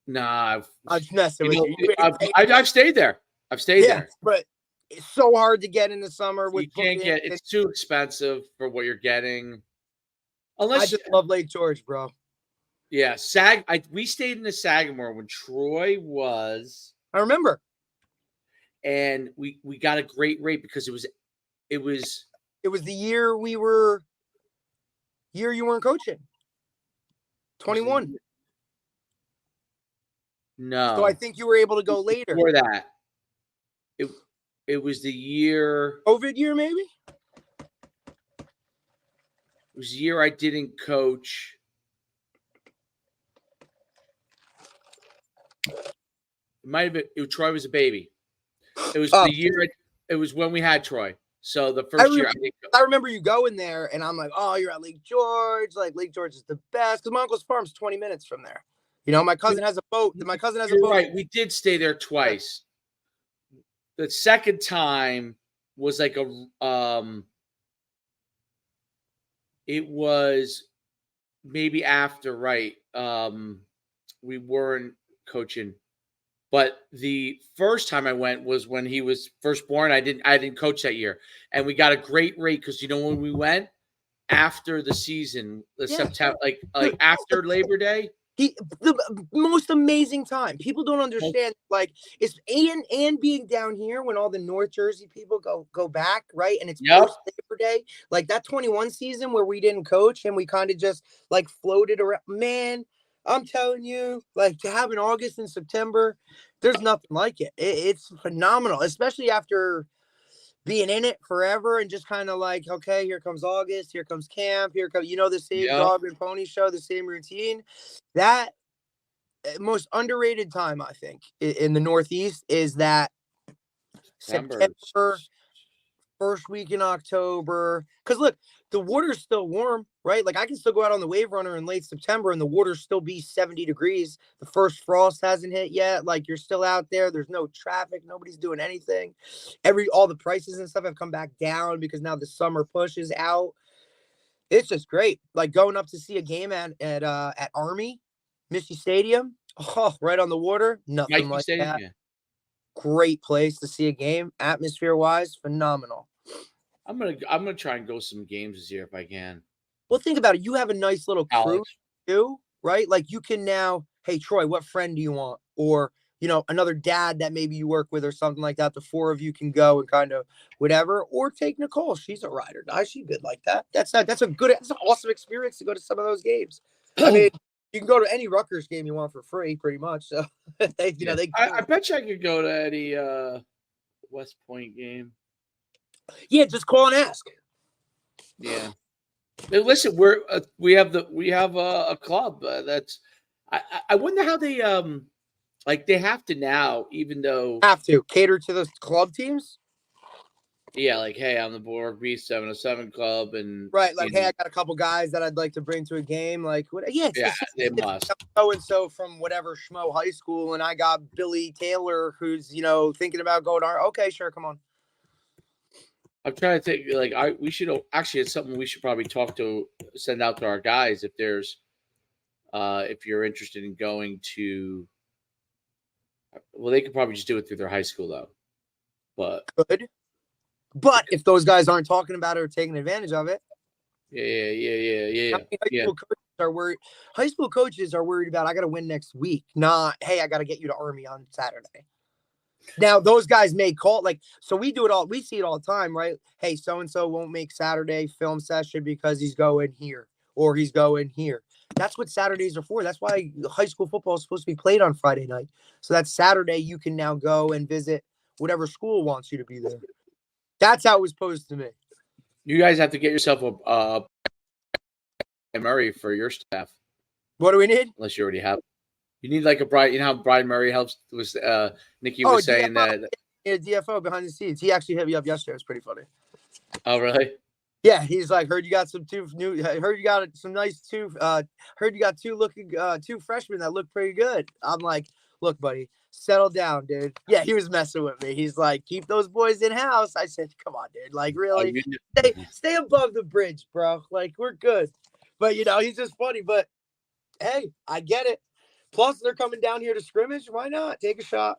nah, I'm just messing with you. I've stayed there. I've stayed there. But it's so hard to get in the summer. With You can't get. It's too expensive for what you're getting. Unless I just love Lake George, bro. Yeah, we stayed in the Sagamore when Troy was, I remember. and we got a great rate because it was It was the year you weren't coaching. 21. no. So I think you were able to go later. Before that, it was the year. COVID year, maybe? It was the year I didn't coach. It might have been. Troy was a baby. It was the year. It was when we had Troy. So the first year, I remember you going there, and I'm like, "Oh, you're at Lake George. Like Lake George is the best." Because my uncle's farm's 20 minutes from there. You know, my cousin has a boat. My cousin has a boat. Right, we did stay there twice. The second time was like it was maybe after, right? We weren't coaching. But the first time I went was when he was first born. I didn't coach that year. And we got a great rate because when we went after the season, September, like after Labor Day. The most amazing time. People don't understand, like, it's and being down here when all the North Jersey people go back, right? And it's post Labor Day, like that 21 season where we didn't coach and we kind of just like floated around. Man, I'm telling you, like to have an August and September, there's nothing like it. It's phenomenal, especially after being in it forever and just kind of like, okay, here comes August, here comes camp, here comes, the same dog and pony show, the same routine. That most underrated time, I think, in the Northeast is that September, first week in October. Because look, the water's still warm, right? Like I can still go out on the wave runner in late September and the water's still be 70 degrees. The first frost hasn't hit yet. Like you're still out there. There's no traffic. Nobody's doing anything. All the prices and stuff have come back down because now the summer push is out. It's just great. Like going up to see a game at Army, Michie Stadium. Oh, right on the water. Nothing like that. Yeah. Great place to see a game. Atmosphere wise, phenomenal. I'm gonna try and go some games this year if I can. Well, think about it. You have a nice little crew too, right? Like you can now, hey Troy, what friend do you want? Or another dad that maybe you work with or something like that. The four of you can go and kind of whatever. Or take Nicole. She's a ride or die. She's good like that. That's an awesome experience to go to some of those games. I mean, you can go to any Rutgers game you want for free, pretty much. So I bet you I could go to any West Point game. Yeah, just call and ask. Yeah. Hey, listen, we have a club that's. I wonder how they they have to now, even though have to cater to the club teams. Yeah, like, hey, I'm the Borg B707 club, and right, like, hey, I got a couple guys that I'd like to bring to a game, like, what? Yeah, they must. So and so from whatever schmo high school, and I got Billy Taylor, who's thinking about going to okay, sure, come on. I'm trying to think, like, we should actually, it's something we should probably send out to our guys if there's, if you're interested in going to. Well, they could probably just do it through their high school though, but good. But if those guys aren't talking about it or taking advantage of it, yeah. High school coaches are worried about I got to win next week, not hey, I got to get you to Army on Saturday. Now those guys may call so we do it all. We see it all the time, right? Hey, so and so won't make Saturday film session because he's going here or he's going here. That's what Saturdays are for. That's why high school football is supposed to be played on Friday night. So that Saturday you can now go and visit whatever school wants you to be there. That's how it was posed to me. You guys have to get yourself a Murray for your staff. What do we need? Unless you already have. You need like a Brian. You know how Brian Murray helps. Was Nikki was saying DFO. that? Yeah, DFO behind the scenes. He actually hit me up yesterday. It was pretty funny. Oh, really? Yeah, he's like, heard you got some heard you got some nice heard you got two freshmen that look pretty good. I'm like, look, buddy, settle down, dude. Yeah, he was messing with me. He's like, keep those boys in house. I said, come on, dude. Like, really? Stay above the bridge, bro. Like, we're good. But he's just funny. But hey, I get it. Plus, they're coming down here to scrimmage. Why not? Take a shot.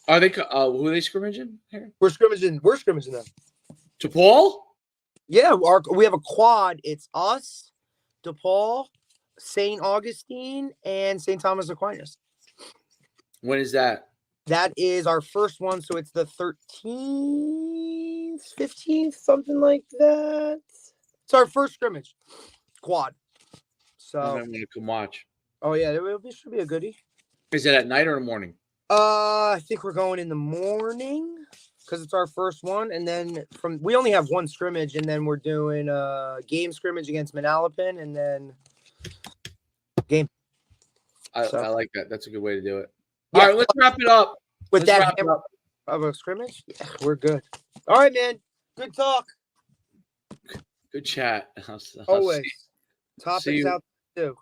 Are they? Who are they scrimmaging here? We're scrimmaging them. DePaul? Yeah, we have a quad. It's us, DePaul, St. Augustine, and St. Thomas Aquinas. When is that? That is our first one. So it's the 13th, 15th, something like that. It's our first scrimmage quad. So I'm going to come watch. Oh, yeah, it should be a goodie. Is it at night or in the morning? I think we're going in the morning because it's our first one. And then we only have one scrimmage, and then we're doing a game scrimmage against Manalapan, and then game. I like that. That's a good way to do it. Yeah, all right, let's wrap it up. With that of a scrimmage, yeah, we're good. All right, man. Good talk. Good chat. Always. Topics out too.